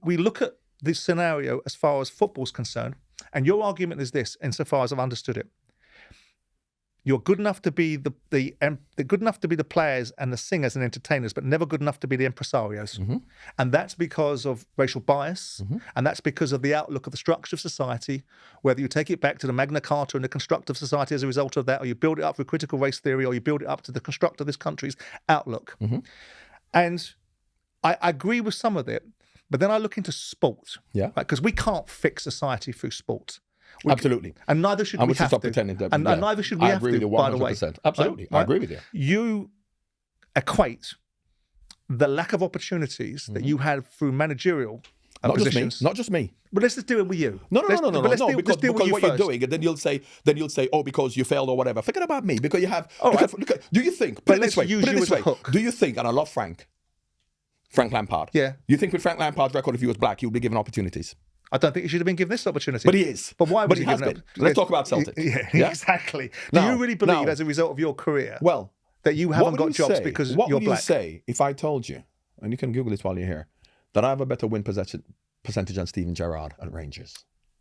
we look at this scenario as far as football's concerned, and your argument is this, insofar as I've understood it. You're good enough to be good enough to be the players and the singers and entertainers, but never good enough to be the impresarios. And that's because of racial bias, and that's because of the outlook of the structure of society, whether you take it back to the Magna Carta and the construct of society as a result of that, or you build it up through critical race theory, or you build it up to the construct of this country's outlook. And I agree with some of it, but then I look into sport, because we can't fix society through sport. Absolutely. And neither should we have to. Pretending that, and neither should we have to, by the way. Absolutely. I agree with you. You equate the lack of opportunities that you had through managerial positions. Not just me. But let's just deal with you. No. Because what you're doing, and then you'll say, oh, because you failed or whatever. Forget about me, because you have. Do you think? Put it this way. Do you think? And I love Frank Lampard. Yeah. You think with Frank Lampard's record, if he was black, he would be given opportunities? I don't think he should have been given this opportunity. But he is. But why was he given it? Let's talk about Celtic. Yeah, exactly. Do you really believe, as a result of your career, that you haven't got jobs because you're black? What would you say if I told you, and you can Google this while you're here, that I have a better win percentage than Steven Gerrard at Rangers?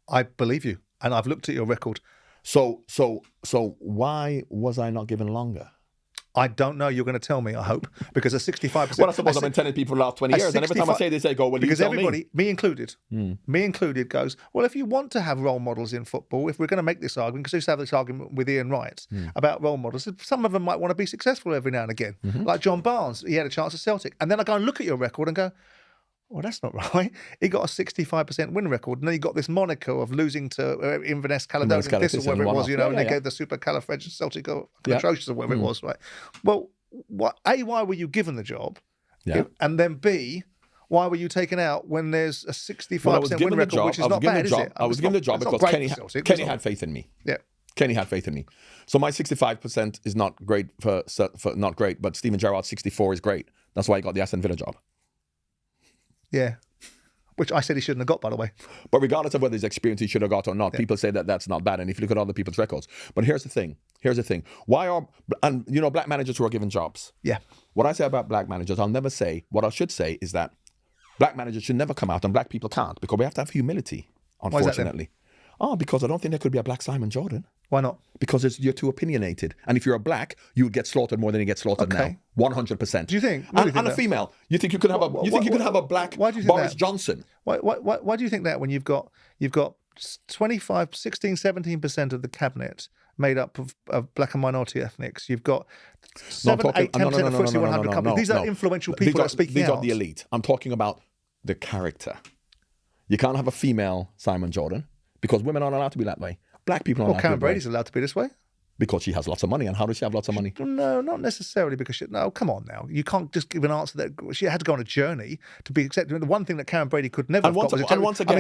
I believe you, and I've looked at your record. So why was I not given longer? I don't know. You're going to tell me, I hope, because a 65%. Well, I suppose I've been telling people for the last 20 years, and every time I say this, they go, well, you tell me. Because everybody, me included, goes, well, if you want to have role models in football, if we're going to make this argument, because I used to have this argument with Ian Wright about role models, some of them might want to be successful every now and again. Like John Barnes, he had a chance at Celtic. And then I go and look at your record and go, well, that's not right. He got a 65% win record, and then he got this moniker of losing to Inverness Caledonian Thistle, whatever it was, and they gave the supercalifragilistic atrocious or whatever it was, right? Well, why were you given the job? And then B, why were you taken out when there's a 65% win record, which is not bad, is it? I was given the job because Kenny had faith in me. Yeah. Kenny had faith in me. So my 65% is not great for not great, but Steven Gerrard's 64 is great. That's why he got the Aston Villa job. Yeah, which I said he shouldn't have got, by the way. But regardless of whether his experience he should have got or not, people say that that's not bad. And if you look at other people's records. But here's the thing. Black managers who are given jobs. Yeah. What I say about black managers, I'll never say. What I should say is that black managers should never come out and black people can't, because we have to have humility, unfortunately. Because I don't think there could be a black Simon Jordan. Why not? Because you're too opinionated. And if you're a black, you would get slaughtered more than you get slaughtered now. 100%. Do you think? And a female. You think you could have a black Boris Johnson? Why do you think that when you've got 25, 16, 17% of the cabinet made up of black and minority ethnics? You've got 7, 8, 10% of the FTSE 100 companies. These are influential people that are speaking out. These are the elite. I'm talking about the character. You can't have a female Simon Jordan because women aren't allowed to be that way. Black people aren't allowed to be that way. Karen Brady's allowed to be this way? Because she has lots of money. And how does she have lots of money? No, not necessarily because no, come on now. You can't just give an answer that she had to go on a journey to be accepted. The one thing that Karen Brady could never have got was a once again,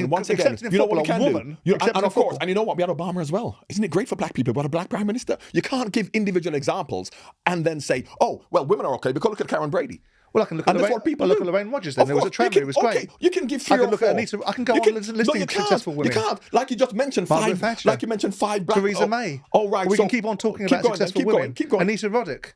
you know what we can do? And of course, and you know what? We had Obama as well. Isn't it great for black people? We had a black prime minister. You can't give individual examples and then say, oh, well, women are okay because look at Karen Brady. Well, I can look at Lorraine Rodgers then. There was a trend, it was great. Okay, you can give 3 or 4. I can go on listing successful women. You can't. Like you just mentioned 5. Thatcher. Like you mentioned 5 black. Theresa May. Oh, right. We can keep on talking about successful women. Keep going. Anita Roddick.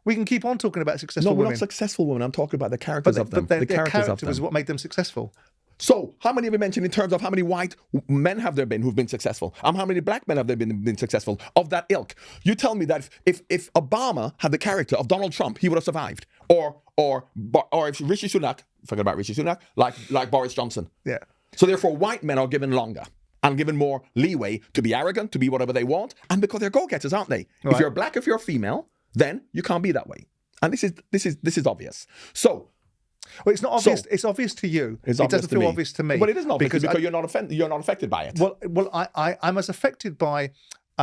We can keep on talking about successful women. No, we're not successful women. I'm talking about the characters of them. But their character was what made them successful. So, how many have we mentioned in terms of how many white men have there been who've been successful? And how many black men have there been successful of that ilk? You tell me that if Obama had the character of Donald Trump, he would have survived. Or if Rishi Sunak, forget about Rishi Sunak, like Boris Johnson. Yeah. So therefore, white men are given longer and given more leeway to be arrogant, to be whatever they want, and because they're go-getters, aren't they? Right. If you're black, if you're female, then you can't be that way. And this is obvious. So. Well, it's not obvious. It's obvious to you. It doesn't feel obvious to me. But it isn't obvious because you're not affected by it. Well, I'm as affected by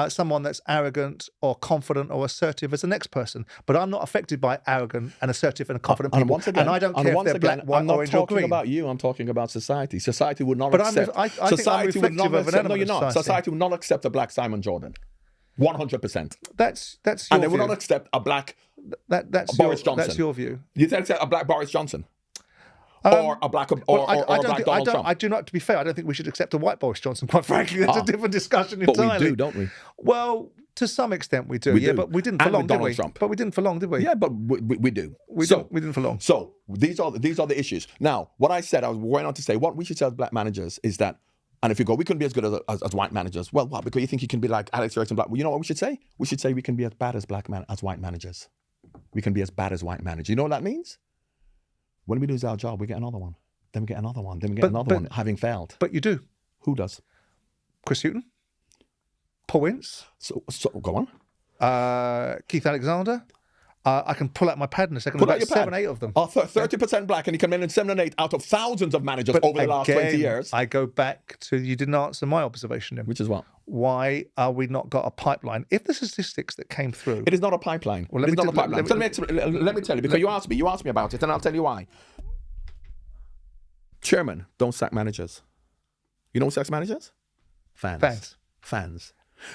someone that's arrogant or confident or assertive as the next person, but I'm not affected by arrogant and assertive and confident people. And I don't care if they're black, white, orange, or green. I'm not talking about you. I'm talking about society. Society would not accept. Society would not accept. No, you're not. Society would not accept a black Simon Jordan. 100%. That's your view. And they would not accept a black Boris Johnson. That's your view. You think a black Boris Johnson? Or a black Donald Trump. I do not, to be fair, I don't think we should accept a white Boris Johnson, quite frankly. That's a different discussion entirely. But we do, don't we? Well, To some extent we do. We Yeah, do. but we didn't for And long, with did Donald we? Trump. But we didn't for long, did we? Yeah, but we do. We didn't for long. So these are the issues. Now, what I was going on to say, what we should say as black managers is that, and if you go, we couldn't be as good as white managers. Well, what? Because you think you can be like Alex Ferguson, black. Well, you know what we should say? We should say we can be as bad as as white managers. We can be as bad as white managers. You know what that means? When we lose our job, we get another one. Then we get another one. Then we get another one, having failed. But you do. Who does? Chris Hughton, Paul Ince, So go on. Keith Alexander. I can pull out my pad in a second. Pull out About your pad. 7, 8 of them. 30% black, and he can manage 7 and 8 out of thousands of managers But over the last 20 years. I go back to, you didn't answer my observation then. Which is what? Why are we not got a pipeline? If the statistics that came through... It is not a pipeline. Well, It is not a pipeline. Let me tell you, because you asked me about it, and I'll tell you why. Chairman, don't sack managers. You know who sacks managers? Fans.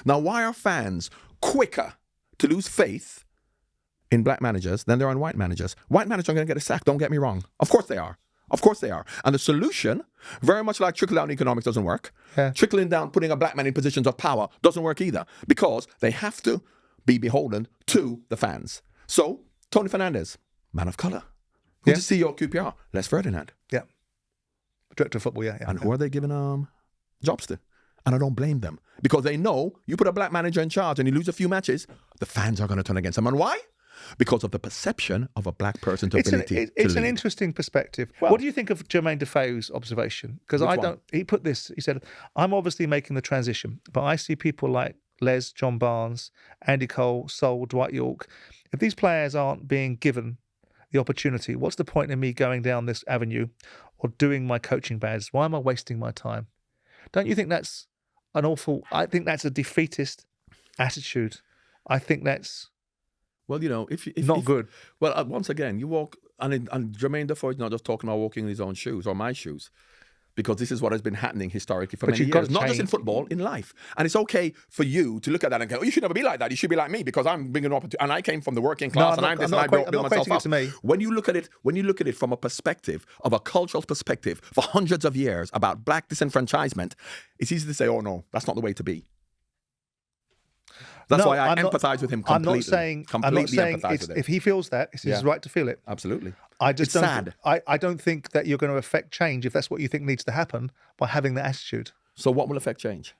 Now, why are fans quicker to lose faith in black managers than they are in white managers? White managers are going to get a sack, don't get me wrong. Of course they are. And the solution, very much like trickle-down economics, doesn't work. Yeah. Trickling down, putting a black man in positions of power doesn't work either, because they have to be beholden to the fans. So, Tony Fernandez, man of color. Who's the CEO of QPR? Les Ferdinand. Yeah. Director of football, yeah. And who are they giving jobs to? And I don't blame them, because they know you put a black manager in charge and you lose a few matches, the fans are going to turn against him. And why? Because of the perception of a black person's ability to It's an lead. interesting perspective. Well, what do you think of Jermaine Defoe's observation? Because Which one? he put this, he said, I'm obviously making the transition, but I see people like Les, John Barnes, Andy Cole, Sol, Dwight York. If these players aren't being given the opportunity, what's the point in me going down this avenue or doing my coaching badges? Why am I wasting my time? Don't you think that's I think that's a defeatist attitude. I think that's well, you know, if not good. Well, once again, you walk, and Jermaine Defoe is not just talking about walking in his own shoes or my shoes, because this is what has been happening historically for many years, not just in football, in life. And it's okay for you to look at that and go, oh, you should never be like that. You should be like me, because I'm bringing up, and I came from the working class, and I'm this, and I built myself up. To me. When you look at it from a perspective of a cultural perspective for hundreds of years about black disenfranchisement, it's easy to say, oh no, that's not the way to be. That's why I empathize with him completely. I'm not saying if he feels that, it's his right to feel it. Absolutely. It's sad. I don't think that you're going to affect change if that's what you think needs to happen by having that attitude. So what will affect change?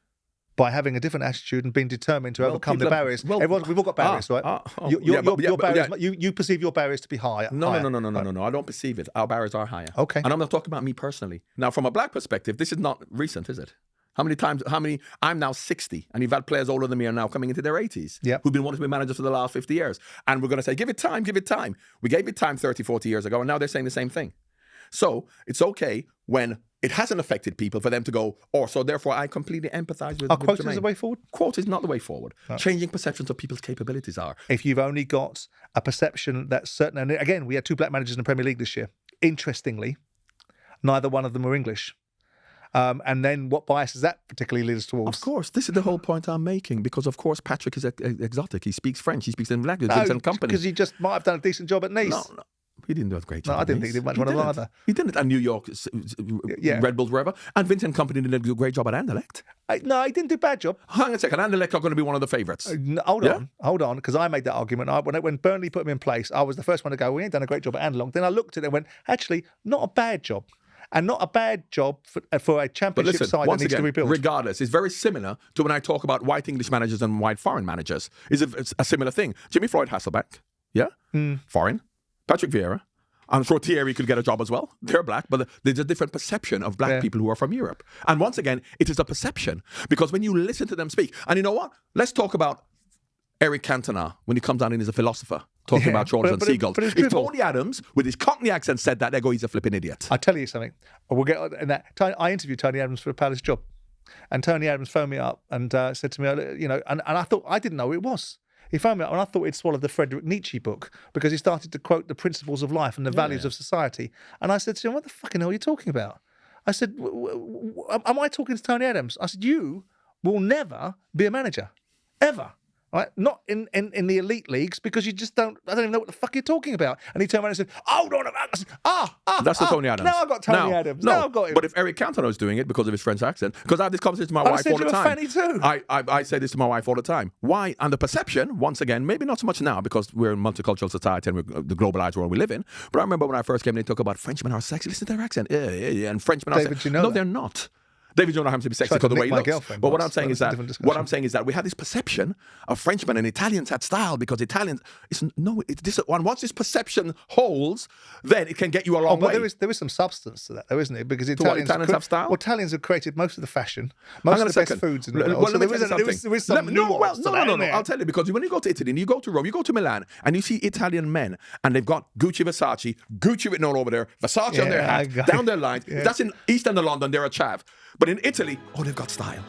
By having a different attitude and being determined to overcome the barriers. We've all got barriers, right? Your barriers, you perceive your barriers to be higher. No. I don't perceive it. Our barriers are higher. Okay. And I'm not talking about me personally. Now, from a black perspective, this is not recent, is it? I'm now 60, and you've had players older than me are now coming into their 80s, who've been wanting to be managers for the last 50 years. And we're going to say, give it time. We gave it time 30, 40 years ago, and now they're saying the same thing. So it's okay when it hasn't affected people for them to go, so therefore I completely empathize with quote Jermaine. Is the way forward? Quote is not the way forward. No. Changing perceptions of people's capabilities are. If you've only got a perception that certain, and again, we had 2 black managers in the Premier League this year. Interestingly, neither one of them were English. And then what bias does that particularly lead us towards? Of course, this is the whole point I'm making, because of course Patrick is exotic. He speaks French. He speaks in language. Vincent Company. Because he just might have done a decent job at Nice. No, he didn't do a great job. No, I didn't think he did much of either. He didn't at New York, Red Bulls, wherever. And Vincent Company didn't do a great job at Anderlecht. No, he didn't do a bad job. Hang on a second, Anderlecht are going to be one of the favourites. Hold on, because I made that argument. When Burnley put him in place, I was the first one to go, we ain't done a great job at Anderlecht. Then I looked at it and went, actually, not a bad job. And not a bad job for a championship side that needs to rebuild. Regardless, it's very similar to when I talk about white English managers and white foreign managers. It's a similar thing. Jimmy Floyd Hasselbeck, foreign. Patrick Vieira. I'm sure Thierry could get a job as well. They're black, but there's a different perception of black people who are from Europe. And once again, it is a perception. Because when you listen to them speak, and you know what? Let's talk about Eric Cantona when he comes down and is a philosopher. Talking about trawlers and seagulls. If Tony Adams, with his Cockney accent, said that, they go, he's a flipping idiot. I tell you something. We'll get on that. I interviewed Tony Adams for a Palace job, and Tony Adams phoned me up and said to me, and I thought, I didn't know who it was. He phoned me up and I thought he'd swallowed the Friedrich Nietzsche book, because he started to quote the principles of life and the values of society. And I said to him, what the fucking hell are you talking about? I said, am I talking to Tony Adams? I said, you will never be a manager, ever. Right? Not in the elite leagues, because you just don't. I don't even know what the fuck you're talking about. And he turned around and said, "Oh, no, That's the Tony Adams. Now I got Tony Adams. No, Now I got him." but if Eric Cantona was doing it because of his French accent, because I have this conversation to my wife all the time. I said you were funny too. I say this to my wife all the time. Why? And the perception, once again, maybe not so much now because we're in a multicultural society and we're the globalized world we live in. But I remember when I first came, they talk about Frenchmen are sexy. Listen to their accent. Yeah. And Frenchmen are David, sexy. you know No, that. they're not. David Jonah happens to be sexy Tried to because of the way nick he my looks. girlfriend But what once, I'm saying but is that's a that different discussion. we have this perception of Frenchmen and Italians had style because Italians. Once this perception holds, then it can get you a long way. There is some substance to that, though, isn't it? Because Italians have style. Well, Italians have created most of the fashion, most of the best foods in the world. Well, So there is some nuance to that, no. isn't there? I'll tell you, because when you go to Italy and you go to Rome, you go to Milan, and you see Italian men, and they've got Gucci, Versace written all over there, Versace on their hat, down their lines. Yeah. That's in East End of London, they're a chav. But in Italy, they've got style.